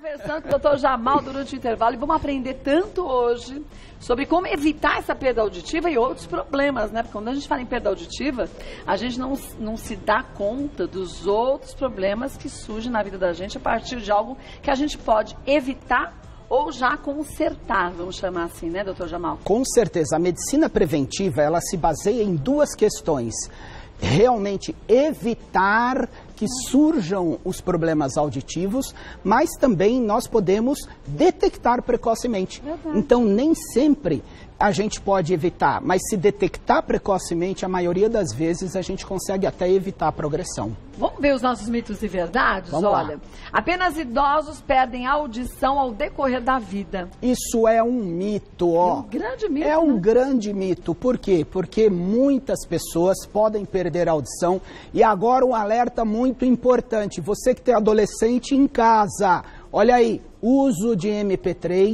Conversando com o Dr. Jamal durante o intervalo e vamos aprender tanto hoje sobre como evitar essa perda auditiva e outros problemas, né? Porque quando a gente fala em perda auditiva, a gente não se dá conta dos outros problemas que surgem na vida da gente a partir de algo que a gente pode evitar ou já consertar, vamos chamar assim, né, doutor Jamal? Com certeza. A medicina preventiva, ela se baseia em duas questões. Realmente evitar que surjam os problemas auditivos, mas também nós podemos detectar precocemente. Verdade. Então, nem sempre a gente pode evitar, mas se detectar precocemente, a maioria das vezes a gente consegue até evitar a progressão. Vamos ver os nossos mitos e verdades? Vamos lá. Olha, apenas idosos perdem a audição ao decorrer da vida. Isso é um mito, ó. É um grande mito, É um né? grande mito. Por quê? Porque muitas pessoas podem perder a audição. E agora um alerta muito importante. Você que tem adolescente em casa, olha aí, uso de MP3.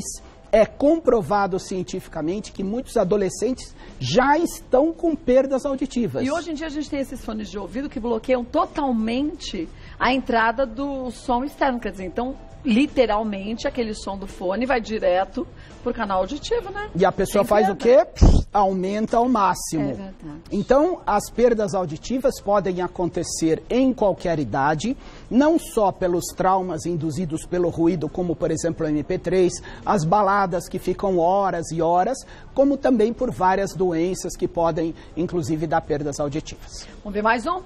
É comprovado cientificamente que muitos adolescentes já estão com perdas auditivas. E hoje em dia a gente tem esses fones de ouvido que bloqueiam totalmente a entrada do som externo. Quer dizer, então, literalmente, aquele som do fone vai direto pro canal auditivo, né? E a pessoa Tem faz o perda. quê? Aumenta ao máximo. É verdade. Então, as perdas auditivas podem acontecer em qualquer idade, não só pelos traumas induzidos pelo ruído, como, por exemplo, o MP3, as baladas que ficam horas e horas, como também por várias doenças que podem, inclusive, dar perdas auditivas. Vamos ver mais um?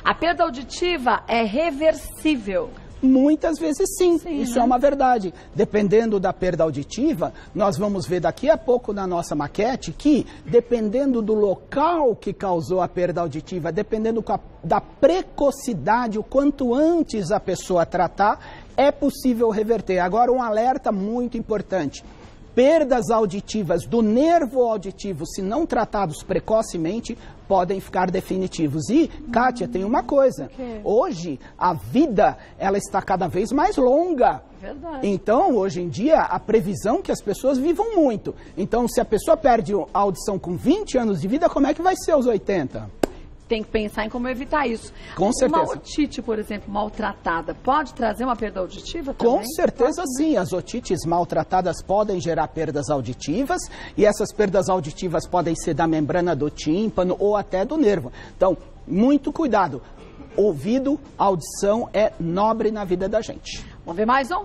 A perda auditiva é reversível. Muitas vezes sim, Sim, isso né? é uma verdade. Dependendo da perda auditiva, nós vamos ver daqui a pouco na nossa maquete que, dependendo do local que causou a perda auditiva, dependendo da precocidade, o quanto antes a pessoa tratar, é possível reverter. Agora, um alerta muito importante. Perdas auditivas do nervo auditivo, se não tratados precocemente, podem ficar definitivos. E, Kátia, tem uma coisa. O quê? Hoje, a vida, ela está cada vez mais longa. Verdade. Então, hoje em dia, a previsão é que as pessoas vivam muito. Então, se a pessoa perde a audição com 20 anos de vida, como é que vai ser aos 80? Tem que pensar em como evitar isso. Com certeza. Uma otite, por exemplo, maltratada, pode trazer uma perda auditiva também? Com certeza sim, as otites maltratadas podem gerar perdas auditivas e essas perdas auditivas podem ser da membrana do tímpano ou até do nervo. Então, muito cuidado. Ouvido, audição é nobre na vida da gente. Vamos ver mais um?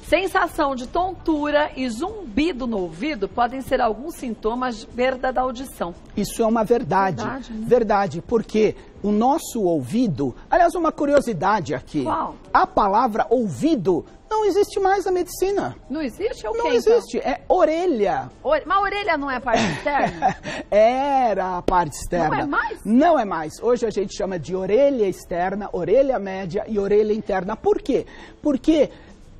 Sensação de tontura e zumbido no ouvido podem ser alguns sintomas de perda da audição. Isso é uma verdade. Verdade, né? Verdade, porque o nosso ouvido... Aliás, uma curiosidade aqui. Qual? A palavra ouvido não existe mais na medicina. Não existe? É o quê, Não então? existe, é orelha. Mas a orelha não é a parte externa? Era a parte externa. Não é mais? Não é mais. Hoje a gente chama de orelha externa, orelha média e orelha interna. Por quê? Porque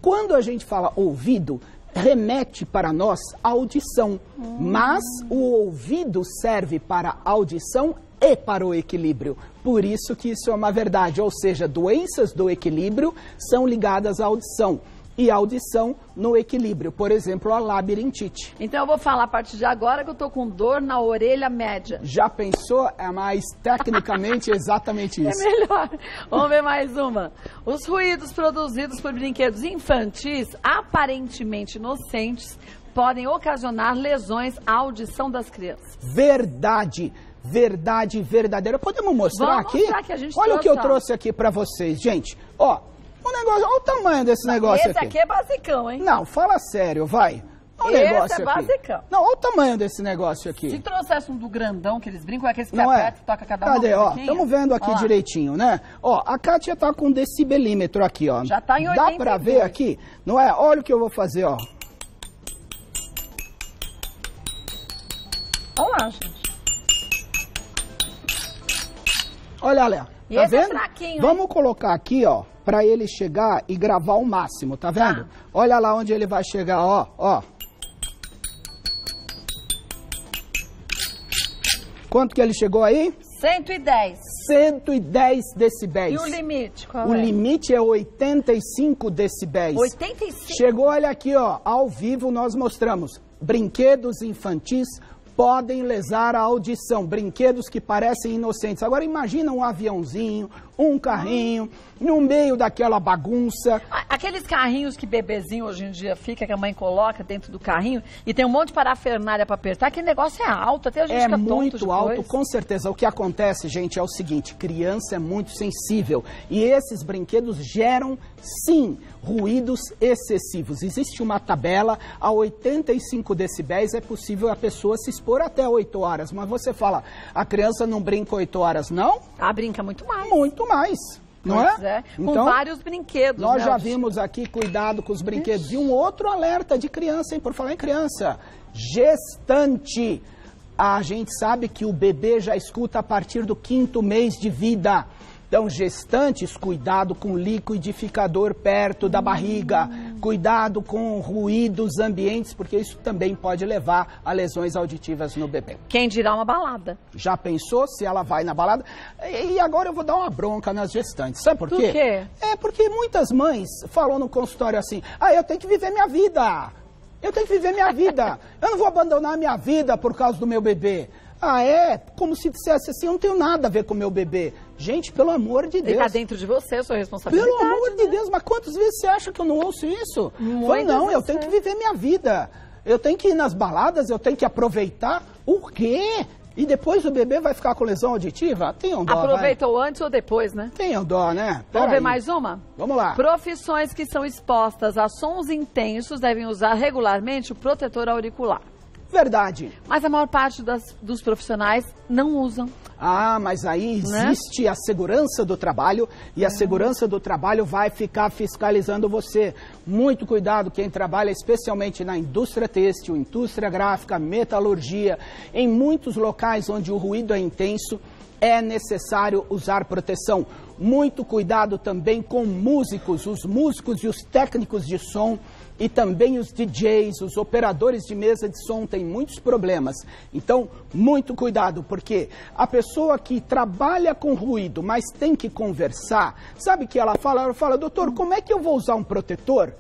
quando a gente fala ouvido, remete para nós a audição. Mas o ouvido serve para a audição e para o equilíbrio. Por isso que isso é uma verdade. Ou seja, doenças do equilíbrio são ligadas à audição. E a audição no equilíbrio. Por exemplo, a labirintite. Então eu vou falar a partir de agora que eu tô com dor na orelha média. Já pensou? É mais tecnicamente exatamente isso. É melhor. Vamos ver mais uma. Os ruídos produzidos por brinquedos infantis, aparentemente inocentes, podem ocasionar lesões à audição das crianças. Verdade. Verdade verdadeira. Podemos mostrar Vamos aqui? mostrar que a gente Olha o que eu trouxe, ó. trouxe aqui pra vocês, gente. Ó, o negócio, olha o tamanho desse negócio Esse aqui é basicão, hein? Não, fala sério, vai. Olha o Esse negócio é aqui. basicão. Não, olha o tamanho desse negócio aqui. Se trouxesse um do grandão que eles brincam, é aqueles que Não é? aperta e toca cada um. Cadê? Ó, estamos vendo aqui direitinho, né? Ó, a Kátia tá com decibelímetro aqui, ó. Já tá em Dá pra 82. ver aqui? Não é? Olha o que eu vou fazer, ó. Olha lá, gente. Olha, Léo. E Tá esse é vendo? fraquinho, hein? Vamos colocar aqui, ó, pra ele chegar e gravar o máximo, tá vendo? Tá. Olha lá onde ele vai chegar, ó, ó. Quanto que ele chegou aí? 110. 110 decibéis. E o limite? Qual O é? limite é 85 decibéis. 85. Chegou, olha aqui, ó, ao vivo nós mostramos. Brinquedos infantis podem lesar a audição. Brinquedos que parecem inocentes. Agora imagina um aviãozinho, um carrinho, no meio daquela bagunça. Aqueles carrinhos que bebezinho hoje em dia fica, que a mãe coloca dentro do carrinho e tem um monte de parafernália para apertar, aquele negócio é alto, até a gente fica tonto depois. É muito alto, com certeza. O que acontece, gente, é o seguinte, criança é muito sensível e esses brinquedos geram, sim, ruídos excessivos. Existe uma tabela, a 85 decibéis é possível a pessoa se expor até 8 horas, mas você fala, a criança não brinca 8 horas, não? Ah, brinca muito mais. Muito mais. Não é? Com então, vários brinquedos. Nós já vimos aqui, cuidado com os brinquedos. E um outro alerta de criança, hein? Por falar em criança, gestante. A gente sabe que o bebê já escuta a partir do 5º mês de vida. Então, gestantes, cuidado com liquidificador perto da barriga, cuidado com ruídos ambientes, porque isso também pode levar a lesões auditivas no bebê. Quem dirá uma balada? Já pensou se ela vai na balada? E agora eu vou dar uma bronca nas gestantes. Sabe por quê? Por quê? É porque muitas mães falam no consultório assim, eu tenho que viver minha vida. Eu tenho que viver minha vida. Eu não vou abandonar minha vida por causa do meu bebê. Como se dissesse assim, eu não tenho nada a ver com o meu bebê. Gente, pelo amor de Deus. Ele está dentro de você, sua responsabilidade. Pelo amor de Deus, mas quantas vezes você acha que eu não ouço isso? Não, eu tenho que viver minha vida. Eu tenho que ir nas baladas, eu tenho que aproveitar. O quê? E depois o bebê vai ficar com lesão auditiva? Tenham dó, aproveitou antes ou depois, né? Tenham dó, né? Vamos ver mais uma? Vamos lá. Profissões que são expostas a sons intensos devem usar regularmente o protetor auricular. Verdade. Mas a maior parte dos profissionais não usam. Mas aí existe a segurança do trabalho e a segurança do trabalho vai ficar fiscalizando você. Muito cuidado quem trabalha especialmente na indústria têxtil, indústria gráfica, metalurgia, em muitos locais onde o ruído é intenso, é necessário usar proteção. Muito cuidado também com músicos, os músicos e os técnicos de som e também os DJs, os operadores de mesa de som têm muitos problemas. Então, muito cuidado, porque a pessoa que trabalha com ruído, mas tem que conversar, sabe o que ela fala? Ela fala, doutor, como é que eu vou usar um protetor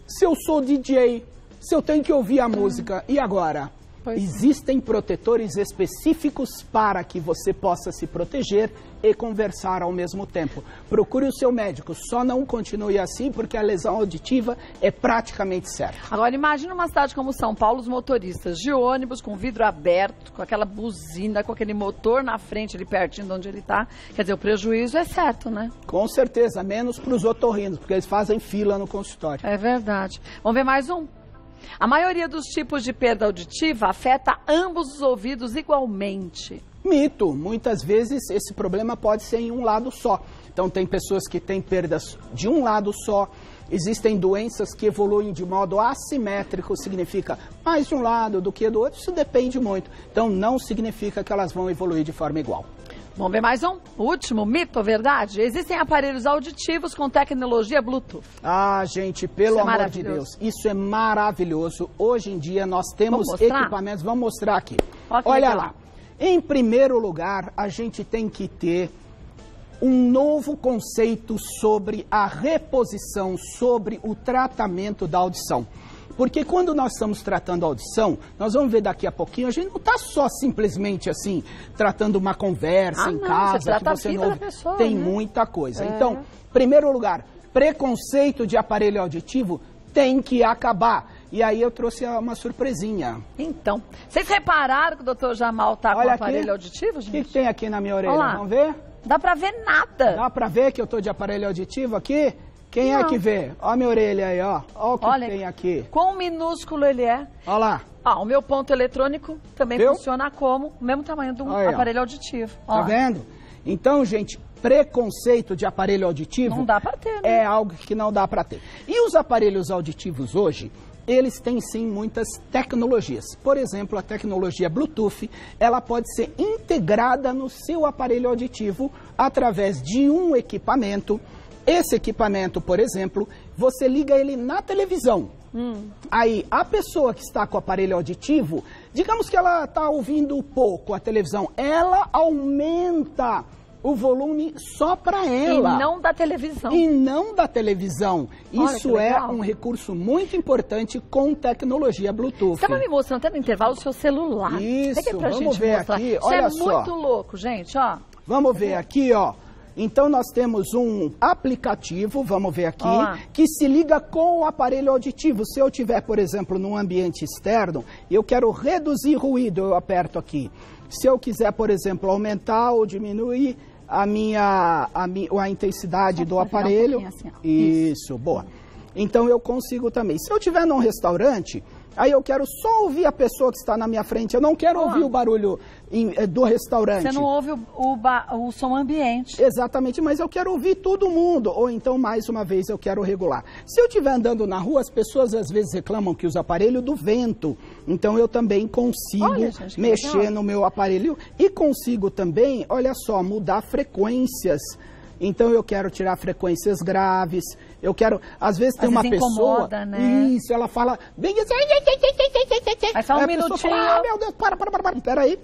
se eu sou DJ, se eu tenho que ouvir a música? E agora? Existem protetores específicos para que você possa se proteger e conversar ao mesmo tempo. Procure o seu médico, só não continue assim porque a lesão auditiva é praticamente certa. Agora imagina uma cidade como São Paulo, os motoristas de ônibus com vidro aberto, com aquela buzina, com aquele motor na frente ali pertinho de onde ele está. Quer dizer, o prejuízo é certo, né? Com certeza, menos para os otorrinos, porque eles fazem fila no consultório. É verdade. Vamos ver mais um? A maioria dos tipos de perda auditiva afeta ambos os ouvidos igualmente. Mito. Muitas vezes esse problema pode ser em um lado só. Então tem pessoas que têm perdas de um lado só. Existem doenças que evoluem de modo assimétrico, significa mais de um lado do que do outro. Isso depende muito. Então não significa que elas vão evoluir de forma igual. Vamos ver mais um? O último, mito ou verdade? Existem aparelhos auditivos com tecnologia Bluetooth. Gente, pelo amor de Deus, isso é maravilhoso. Hoje em dia nós temos equipamentos, vamos mostrar aqui. Olha lá. Em primeiro lugar, a gente tem que ter um novo conceito sobre a reposição, sobre o tratamento da audição. Porque quando nós estamos tratando a audição, nós vamos ver daqui a pouquinho, a gente não está só simplesmente assim, tratando uma conversa em casa, que você não ouve. Pessoa, tem muita coisa. Então, em primeiro lugar, preconceito de aparelho auditivo tem que acabar. E aí eu trouxe uma surpresinha. Então, vocês repararam que o doutor Jamal está com aparelho auditivo, gente? O que tem aqui na minha orelha? Olá. Vamos ver? Dá para ver nada. Dá para ver que eu estou de aparelho auditivo aqui? Quem é que vê? Olha a minha orelha aí, ó. Olha o que tem aqui. Quão minúsculo ele é. Olha lá. O meu ponto eletrônico também funciona como o mesmo tamanho do aparelho auditivo. Tá vendo? Então, gente, preconceito de aparelho auditivo... Não dá para ter, né? É algo que não dá para ter. E os aparelhos auditivos hoje, eles têm sim muitas tecnologias. Por exemplo, a tecnologia Bluetooth, ela pode ser integrada no seu aparelho auditivo através de um equipamento. Esse equipamento, por exemplo, você liga ele na televisão. Aí, a pessoa que está com o aparelho auditivo, digamos que ela está ouvindo pouco a televisão, ela aumenta o volume só para ela. E não da televisão. E não da televisão. Isso é um recurso muito importante com tecnologia Bluetooth. Você estava me mostrando até no intervalo o seu celular. Isso, vamos ver aqui, olha só. Isso é muito louco, gente, ó. Vamos ver aqui, ó. Então nós temos um aplicativo, vamos ver aqui, que se liga com o aparelho auditivo. Se eu tiver, por exemplo, num ambiente externo, eu quero reduzir ruído, eu aperto aqui. Se eu quiser, por exemplo, aumentar ou diminuir a intensidade do aparelho, assim, isso, boa. Então eu consigo também. Se eu estiver num restaurante, aí eu quero só ouvir a pessoa que está na minha frente, eu não quero ouvir o barulho do restaurante. Você não ouve o som ambiente. Exatamente, mas eu quero ouvir todo mundo, ou então, mais uma vez, eu quero regular. Se eu estiver andando na rua, as pessoas às vezes reclamam que usa aparelho do vento, então eu também consigo mexer no meu aparelho e consigo também, olha só, mudar frequências. Então eu quero tirar frequências graves, eu quero, às vezes tem uma pessoa, incomoda, né? Isso, ela fala bem assim, aí só um minutinho. Fala, meu Deus, para, peraí,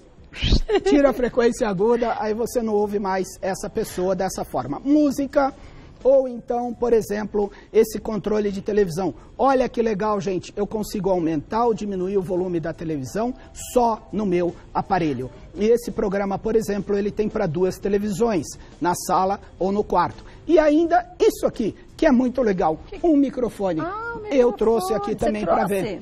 tira a frequência aguda, aí você não ouve mais essa pessoa dessa forma. Música, ou então, por exemplo, esse controle de televisão. Olha que legal, gente, eu consigo aumentar ou diminuir o volume da televisão só no meu aparelho. E esse programa, por exemplo, ele tem para 2 televisões, na sala ou no quarto. E ainda isso aqui, que é muito legal, um microfone. Eu trouxe aqui também para ver.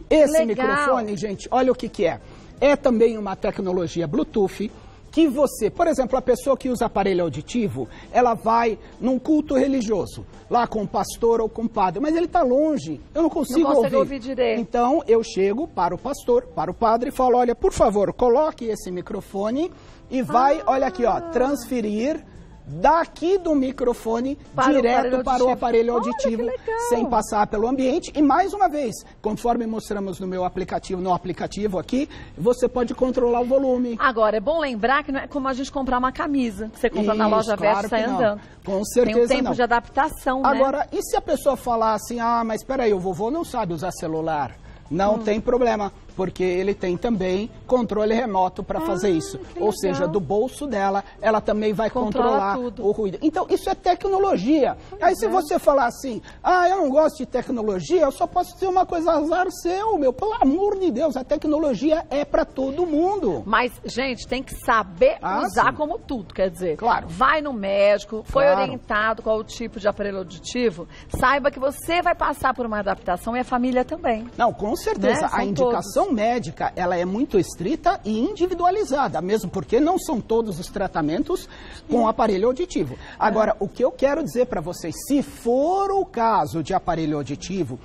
Esse microfone, gente, olha o que é. É também uma tecnologia Bluetooth, que você, por exemplo, a pessoa que usa aparelho auditivo, ela vai num culto religioso, lá com o pastor ou com o padre, mas ele está longe, eu não consigo ouvir direito. Então, eu chego para o pastor, para o padre e falo, olha, por favor, coloque esse microfone e vai, olha aqui, ó, transferir daqui do microfone direto para o aparelho auditivo, sem passar pelo ambiente. E mais uma vez, conforme mostramos no meu aplicativo, no aplicativo aqui, você pode controlar o volume. Agora, é bom lembrar que não é como a gente comprar uma camisa, que você compra na loja Verso e sai andando. Com certeza não. Tem um tempo de adaptação, né? Agora, e se a pessoa falar assim, mas espera aí, o vovô não sabe usar celular? Não tem problema, porque ele tem também controle remoto para fazer isso. Ou seja, do bolso dela, ela também vai controlar o ruído. Então, isso é tecnologia. Aí se você falar assim, eu não gosto de tecnologia, eu só posso dizer uma coisa, azar seu, meu. Pelo amor de Deus, a tecnologia é para todo mundo. Mas, gente, tem que saber usar como tudo, quer dizer. Claro. Vai no médico, foi orientado qual o tipo de aparelho auditivo, saiba que você vai passar por uma adaptação e a família também. Não, com certeza. Né? A indicação médica, ela é muito estrita e individualizada, mesmo porque não são todos os tratamentos com aparelho auditivo. Agora, o que eu quero dizer para vocês, se for o caso de aparelho auditivo,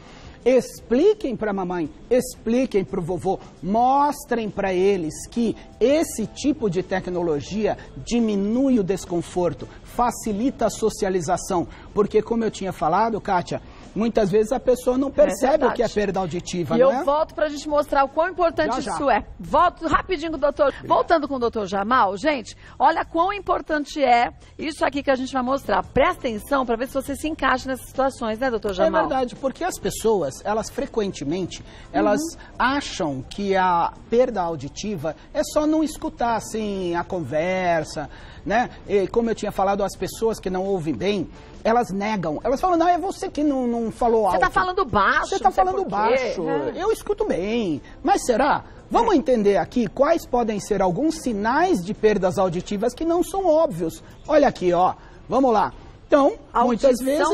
expliquem para a mamãe, expliquem para o vovô, mostrem para eles que esse tipo de tecnologia diminui o desconforto, facilita a socialização, porque como eu tinha falado, Kátia, muitas vezes a pessoa não percebe o que é perda auditiva, não é? E eu volto para a gente mostrar o quão importante isso é. Volto rapidinho com o doutor. Voltando com o doutor Jamal, gente, olha quão importante é isso aqui que a gente vai mostrar. Presta atenção para ver se você se encaixa nessas situações, né, doutor Jamal? É verdade, porque as pessoas, elas frequentemente, elas acham que a perda auditiva é só não escutar, assim, a conversa, né? E como eu tinha falado, as pessoas que não ouvem bem, elas negam. Elas falam, não, é você que não falou alto. Você está falando baixo. Você está falando baixo. Eu escuto bem. Mas será? Vamos entender aqui quais podem ser alguns sinais de perdas auditivas que não são óbvios. Olha aqui, ó. Vamos lá. Então, muitas vezes...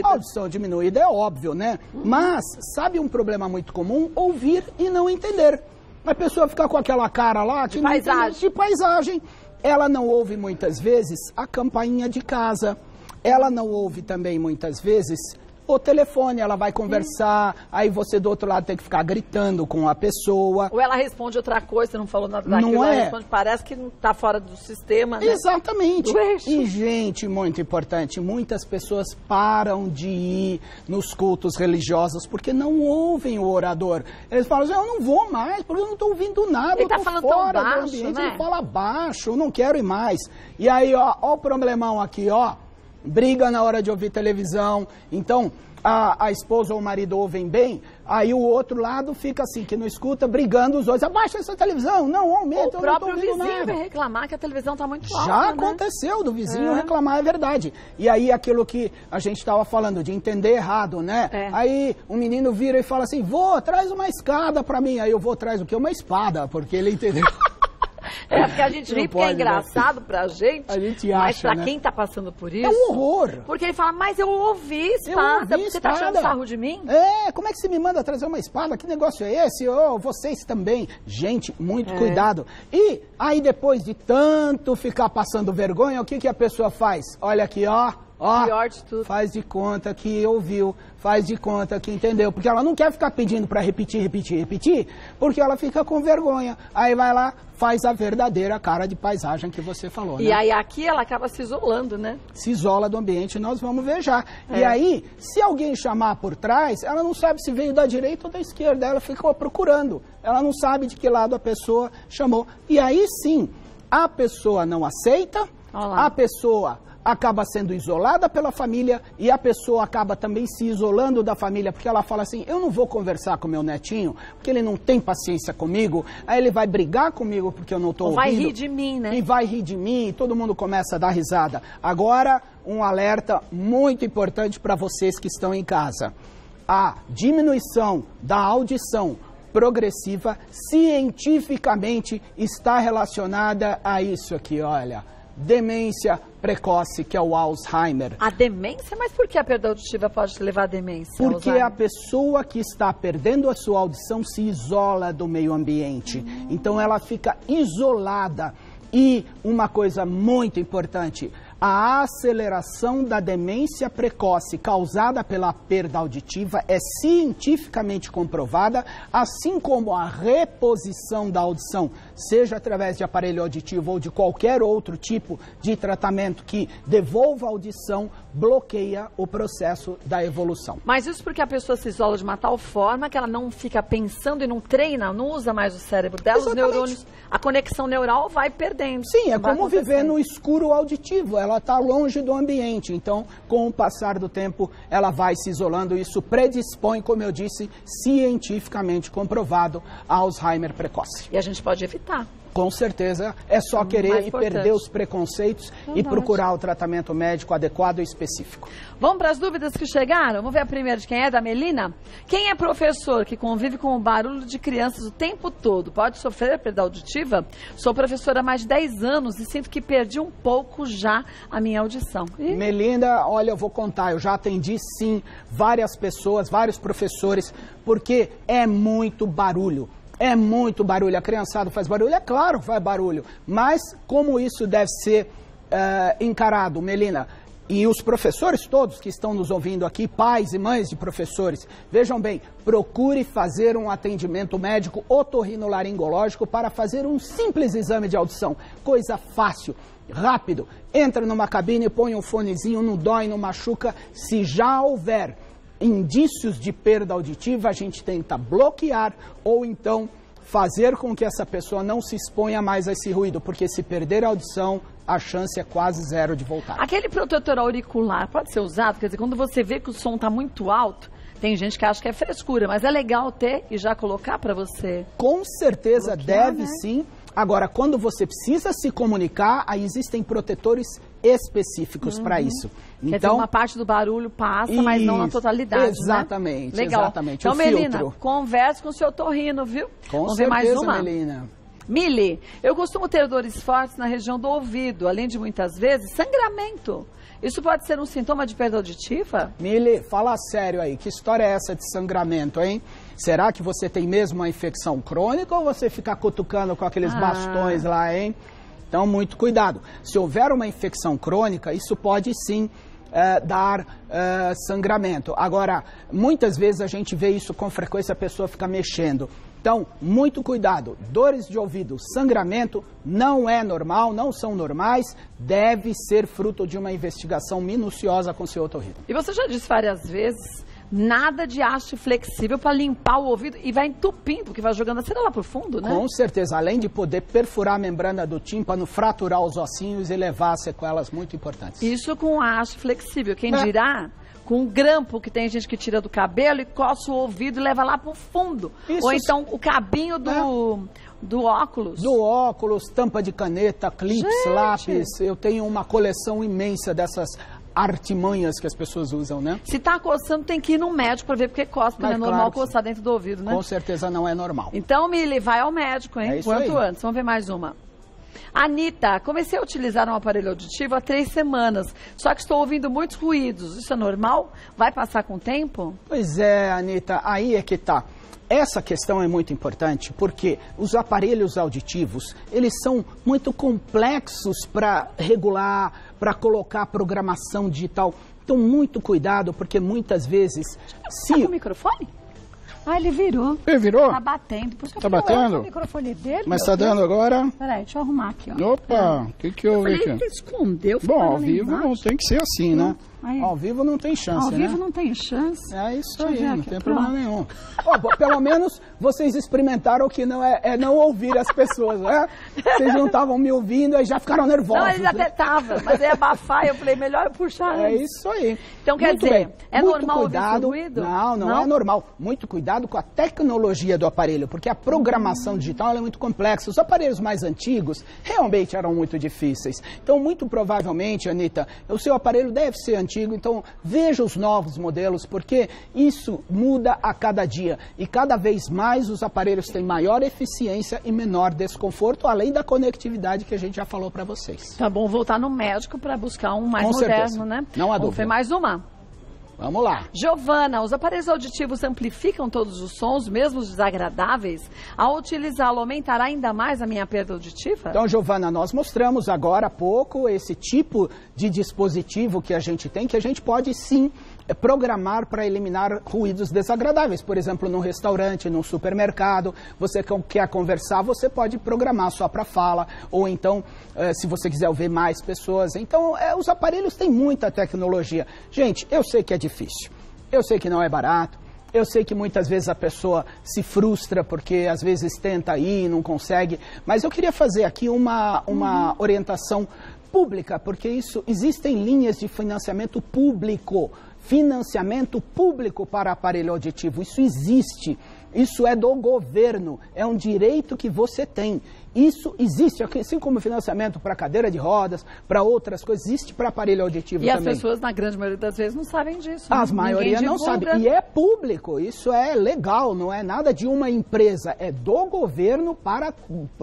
Audição diminuída é óbvio, né? Mas, sabe um problema muito comum? Ouvir e não entender. A pessoa fica com aquela cara lá... De paisagem. De paisagem. Ela não ouve muitas vezes a campainha de casa. Ela não ouve também, muitas vezes, o telefone, ela vai conversar, aí você do outro lado tem que ficar gritando com a pessoa. Ou ela responde outra coisa, você não falou nada daquilo, não é? Ela responde, parece que não está fora do sistema, né? Exatamente. E, gente, muito importante, muitas pessoas param de ir nos cultos religiosos porque não ouvem o orador. Eles falam assim, eu não vou mais, porque eu não estou ouvindo nada, ele tá falando fora tão baixo, do ambiente, né? Ele fala baixo, eu não quero ir mais. E aí, ó o problemão aqui, ó. Briga na hora de ouvir televisão, então a esposa ou o marido ouvem bem, aí o outro lado fica assim, que não escuta, brigando os dois, abaixa essa televisão, não, aumenta, eu não estou ouvindo nada. O próprio vizinho vai reclamar que a televisão está muito alta, Já aconteceu do vizinho reclamar, é verdade. E aí aquilo que a gente estava falando, de entender errado, né? Aí o menino vira e fala assim, vô, traz uma escada para mim, aí eu vou traz o quê? Uma espada, porque ele entendeu... É, porque a gente ri porque é engraçado pra gente, a gente mas acha, pra né? quem tá passando por isso... É um horror. Porque ele fala, mas eu ouvi espada, você tá tirando sarro de mim? É, como é que você me manda trazer uma espada? Que negócio é esse? Oh, vocês também. Gente, muito cuidado. E aí depois de tanto ficar passando vergonha, o que, que a pessoa faz? Olha aqui, ó. Ó, pior de tudo. Faz de conta que ouviu, faz de conta que entendeu, porque ela não quer ficar pedindo para repetir, porque ela fica com vergonha. Aí vai lá, faz a verdadeira cara de paisagem que você falou, E né? aí aqui ela acaba se isolando, né? Se isola do ambiente, nós vamos ver já. E aí, se alguém chamar por trás, ela não sabe se veio da direita ou da esquerda, ela fica procurando. Ela não sabe de que lado a pessoa chamou. E aí sim, a pessoa não aceita, a pessoa acaba sendo isolada pela família e a pessoa acaba também se isolando da família, porque ela fala assim, eu não vou conversar com meu netinho, porque ele não tem paciência comigo, aí ele vai brigar comigo porque eu não estou ouvindo. Vai rir de mim, né? E vai rir de mim, e todo mundo começa a dar risada. Agora, um alerta muito importante para vocês que estão em casa. A diminuição da audição progressiva cientificamente está relacionada a isso aqui, olha. Demência precoce, que é o Alzheimer. A demência? Mas por que a perda auditiva pode levar à demência? Porque a pessoa que está perdendo a sua audição se isola do meio ambiente. Então ela fica isolada. E uma coisa muito importante, a aceleração da demência precoce causada pela perda auditiva é cientificamente comprovada, assim como a reposição da audição, seja através de aparelho auditivo ou de qualquer outro tipo de tratamento que devolva a audição, bloqueia o processo da evolução. Mas isso porque a pessoa se isola de uma tal forma que ela não fica pensando e não treina, não usa mais o cérebro dela, os neurônios, a conexão neural vai perdendo. Sim, é como viver no escuro auditivo, ela está longe do ambiente, então com o passar do tempo ela vai se isolando, isso predispõe, como eu disse, cientificamente comprovado, a Alzheimer precoce. E a gente pode evitar. Com certeza, é só querer e perder os preconceitos e procurar o tratamento médico adequado e específico. Vamos para as dúvidas que chegaram? Vamos ver a primeira de quem é, da Melina? Quem é professor que convive com o barulho de crianças o tempo todo pode sofrer perda auditiva? Sou professora há mais de 10 anos e sinto que perdi um pouco já a minha audição. Melinda, olha, eu vou contar, eu já atendi sim várias pessoas, vários professores, porque é muito barulho. É muito barulho, a criançada faz barulho, é claro que faz barulho, mas como isso deve ser encarado, Melina? E os professores todos que estão nos ouvindo aqui, pais e mães de professores, vejam bem, procure fazer um atendimento médico otorrinolaringológico para fazer um simples exame de audição, coisa fácil, rápido, entra numa cabine, põe um fonezinho, não dói, não machuca, se já houver indícios de perda auditiva, a gente tenta bloquear ou então fazer com que essa pessoa não se exponha mais a esse ruído, porque se perder a audição, a chance é quase zero de voltar. Aquele protetor auricular pode ser usado? Quer dizer, quando você vê que o som está muito alto, tem gente que acha que é frescura, mas é legal ter e já colocar para você? Com certeza bloquear, deve, né? Sim. Agora, quando você precisa se comunicar, aí existem protetores específicos para isso. Quer dizer, uma parte do barulho passa, mas não na totalidade, exatamente, né? Legal. Exatamente. Então, Melina, converse com o seu otorrino, viu? Vamos ver mais uma. Melina. Mili, eu costumo ter dores fortes na região do ouvido, além de muitas vezes sangramento. Isso pode ser um sintoma de perda auditiva? Mili, fala sério aí, que história é essa de sangramento, hein? Será que você tem mesmo uma infecção crônica ou você fica cutucando com aqueles bastões lá, hein? Então, muito cuidado. Se houver uma infecção crônica, isso pode sim dar sangramento. Agora, muitas vezes a gente vê isso com frequência, a pessoa fica mexendo. Então, muito cuidado. Dores de ouvido, sangramento, não é normal, não são normais, deve ser fruto de uma investigação minuciosa com seu otorrino. E você já disse várias vezes, nada de haste flexível para limpar o ouvido e vai entupindo, porque vai jogando a cera lá pro fundo, né? Com certeza, além de poder perfurar a membrana do tímpano, fraturar os ossinhos e levar sequelas muito importantes. Isso com a haste flexível, quem dirá? Com um grampo que tem gente que tira do cabelo e coça o ouvido e leva lá pro fundo. Isso. Ou então o cabinho do óculos. Do óculos, tampa de caneta, clips, lápis. Eu tenho uma coleção imensa dessas artimanhas que as pessoas usam, né? Se tá coçando, tem que ir no médico para ver porque coça, porque não é normal coçar dentro do ouvido, né? Com certeza não é normal. Então, Mili, vai ao médico, hein? É isso Quanto aí. antes. Vamos ver mais uma. Anitta, comecei a utilizar um aparelho auditivo há 3 semanas, só que estou ouvindo muitos ruídos. Isso é normal? Vai passar com o tempo? Pois é, Anitta, aí é que tá. Essa questão é muito importante porque os aparelhos auditivos, eles são muito complexos para regular, para colocar programação digital. Então, muito cuidado, porque muitas vezes... Tá com o microfone? Ah, ele virou. Ele virou? Tá batendo. Por isso que tá eu falei, batendo? o microfone dele. Mas tá dando agora? Peraí, deixa eu arrumar aqui, ó. Opa, o que houve aqui? Ele escondeu. Bom, ao vivo não tem que ser assim, né? Aí. Ao vivo não tem chance, né? Ao vivo não tem chance. É isso aí, não tem problema nenhum. Pelo menos vocês experimentaram que não é não ouvir as pessoas, né? Vocês não estavam me ouvindo e já ficaram nervosos. Não, eles até estavam, mas ia abafar, eu falei, melhor eu puxar. É isso aí. Então, quer dizer, é normal ouvir esse ruído? Não é normal. Muito cuidado com a tecnologia do aparelho, porque a programação digital ela é muito complexa. Os aparelhos mais antigos realmente eram muito difíceis. Então, muito provavelmente, Anitta, o seu aparelho deve ser antigo, então veja os novos modelos, porque isso muda a cada dia. E cada vez mais os aparelhos têm maior eficiência e menor desconforto, além da conectividade que a gente já falou para vocês. Tá bom voltar no médico para buscar um mais Com moderno, certeza. Né? Não há dúvida. Foi mais uma. Vamos lá. Giovana, os aparelhos auditivos amplificam todos os sons, mesmo os desagradáveis? Ao utilizá-lo, aumentará ainda mais a minha perda auditiva? Então, Giovana, nós mostramos agora há pouco esse tipo de dispositivo que a gente tem, que a gente pode sim programar para eliminar ruídos desagradáveis. Por exemplo, num restaurante, num supermercado, você quer conversar, você pode programar só para fala, ou então, se você quiser ouvir mais pessoas. Então, os aparelhos têm muita tecnologia. Gente, eu sei que é difícil, eu sei que não é barato, eu sei que muitas vezes a pessoa se frustra porque às vezes tenta ir e não consegue, mas eu queria fazer aqui uma orientação pública, porque existem linhas de financiamento público para aparelho auditivo. Isso existe, isso é do governo, é um direito que você tem. Isso existe, assim como financiamento para cadeira de rodas, para outras coisas, existe para aparelho auditivo também. E as pessoas, na grande maioria das vezes, não sabem disso. As maioria não sabe. E é público, isso é legal, não é nada de uma empresa, é do governo para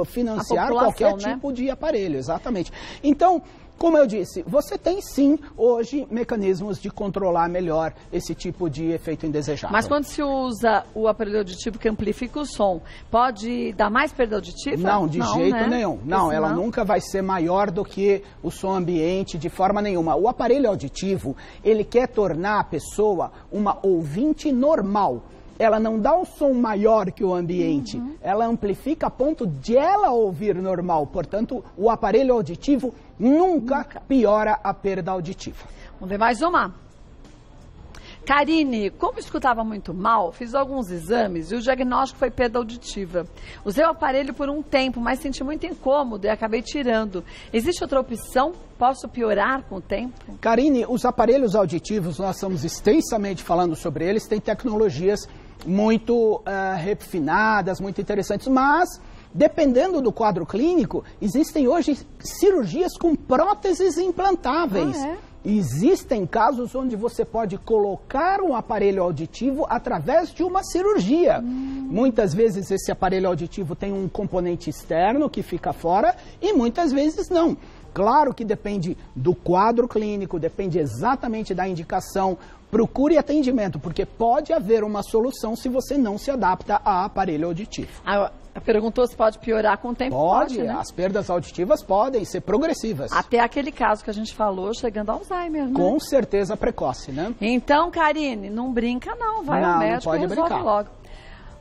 financiar qualquer tipo de aparelho, exatamente. Então, como eu disse, você tem sim, hoje, mecanismos de controlar melhor esse tipo de efeito indesejável. Mas quando se usa o aparelho auditivo que amplifica o som, pode dar mais perda auditiva? Não, de jeito nenhum. Não, ela nunca vai ser maior do que o som ambiente, de forma nenhuma. O aparelho auditivo, ele quer tornar a pessoa uma ouvinte normal. Ela não dá um som maior que o ambiente, ela amplifica a ponto de ela ouvir normal. Portanto, o aparelho auditivo nunca piora a perda auditiva. Vamos ver mais uma. Karine, como escutava muito mal, fiz alguns exames e o diagnóstico foi perda auditiva. Usei o aparelho por um tempo, mas senti muito incômodo e acabei tirando. Existe outra opção? Posso piorar com o tempo? Karine, os aparelhos auditivos, nós estamos extensamente falando sobre eles, têm tecnologias muito refinadas, muito interessantes, mas dependendo do quadro clínico, existem hoje cirurgias com próteses implantáveis. Existem casos onde você pode colocar um aparelho auditivo através de uma cirurgia. Muitas vezes esse aparelho auditivo tem um componente externo que fica fora e muitas vezes não. Claro que depende do quadro clínico, depende exatamente da indicação. Procure atendimento, porque pode haver uma solução se você não se adapta a aparelho auditivo. Perguntou se pode piorar com o tempo? Pode, né? As perdas auditivas podem ser progressivas. Até aquele caso que a gente falou, chegando ao Alzheimer, né? Com certeza precoce, né? Então, Karine, não brinca não, vai ao médico e resolve logo.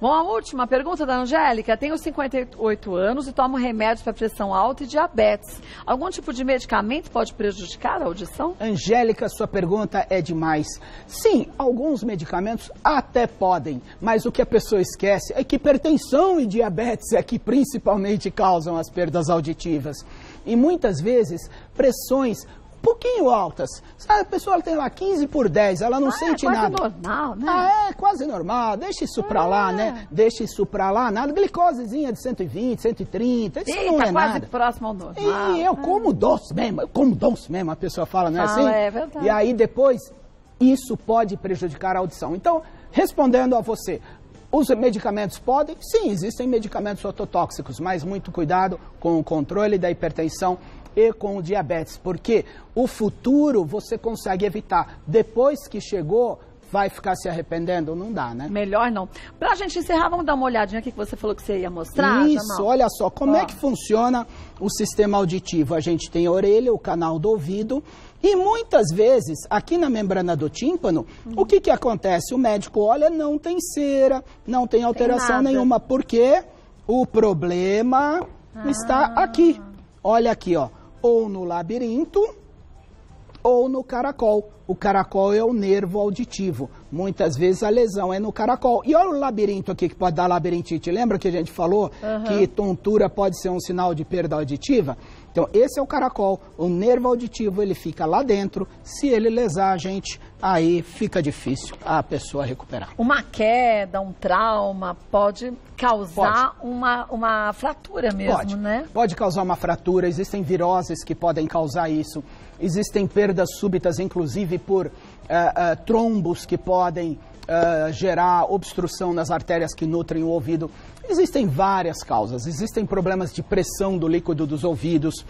Bom, a última pergunta da Angélica. Tenho 58 anos e tomo remédios para pressão alta e diabetes. Algum tipo de medicamento pode prejudicar a audição? Angélica, sua pergunta é demais. Sim, alguns medicamentos até podem, mas o que a pessoa esquece é que hipertensão e diabetes é que principalmente causam as perdas auditivas. E muitas vezes, pressões pouquinho altas. Sabe, a pessoa tem lá 15/10, ela não sente nada. É quase normal, né? É quase normal. Deixa isso pra lá, né? Deixa isso pra lá, nada. Glicosezinha de 120, 130, isso não é quase nada. Próximo ao normal. E eu como doce mesmo, a pessoa fala, não é assim? É verdade. E aí depois, isso pode prejudicar a audição. Então, respondendo a você, Os medicamentos podem? Sim, existem medicamentos ototóxicos, mas muito cuidado com o controle da hipertensão e com o diabetes, porque o futuro você consegue evitar. Depois que chegou, vai ficar se arrependendo? Não dá, né? Melhor não. Pra gente encerrar, vamos dar uma olhadinha aqui que você falou que você ia mostrar, Isso, Jamal. olha só, como é que funciona o sistema auditivo? A gente tem a orelha, o canal do ouvido, e muitas vezes, aqui na membrana do tímpano, o que acontece? O médico olha, não tem cera, não tem alteração nenhuma, porque o problema está aqui. Olha aqui, ó, ou no labirinto, ou no caracol. O caracol é o nervo auditivo. Muitas vezes a lesão é no caracol. E olha o labirinto aqui que pode dar labirintite. Lembra que a gente falou que tontura pode ser um sinal de perda auditiva? Então, esse é o caracol. O nervo auditivo, ele fica lá dentro. Se ele lesar a gente, aí fica difícil a pessoa recuperar. Uma queda, um trauma pode causar uma fratura mesmo, né? Pode causar uma fratura. Existem viroses que podem causar isso. Existem perdas súbitas, inclusive por trombos que podem gerar obstrução nas artérias que nutrem o ouvido. Existem várias causas. Existem problemas de pressão do líquido dos ouvidos.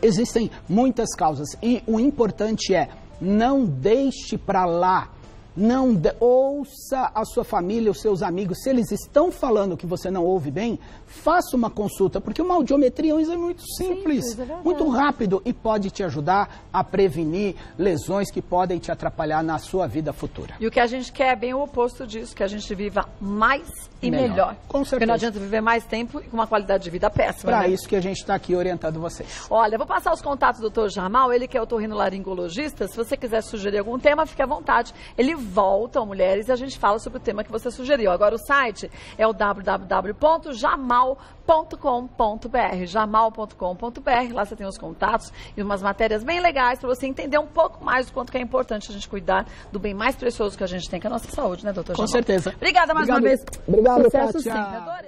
Existem muitas causas. E o importante é, não deixe para lá. Ouça a sua família, os seus amigos. Se eles estão falando que você não ouve bem, faça uma consulta, porque uma audiometria é um exame muito simples, muito rápido e pode te ajudar a prevenir lesões que podem te atrapalhar na sua vida futura. E o que a gente quer é bem o oposto disso, que a gente viva mais e melhor. Com certeza. Porque não adianta viver mais tempo e com uma qualidade de vida péssima. Para isso que a gente está aqui orientando vocês. Olha, vou passar os contatos do Dr. Jamal, ele que é otorrinolaringologista. Se você quiser sugerir algum tema, fique à vontade. Ele volta, mulheres, e a gente fala sobre o tema que você sugeriu. Agora o site é o www.jamal.com.br, jamal.com.br. Lá você tem os contatos e umas matérias bem legais para você entender um pouco mais do quanto que é importante a gente cuidar do bem mais precioso que a gente tem, que é a nossa saúde, né, doutor Jamal? Com certeza. Obrigada mais uma vez. Obrigado, Sucesso Kátia. sempre.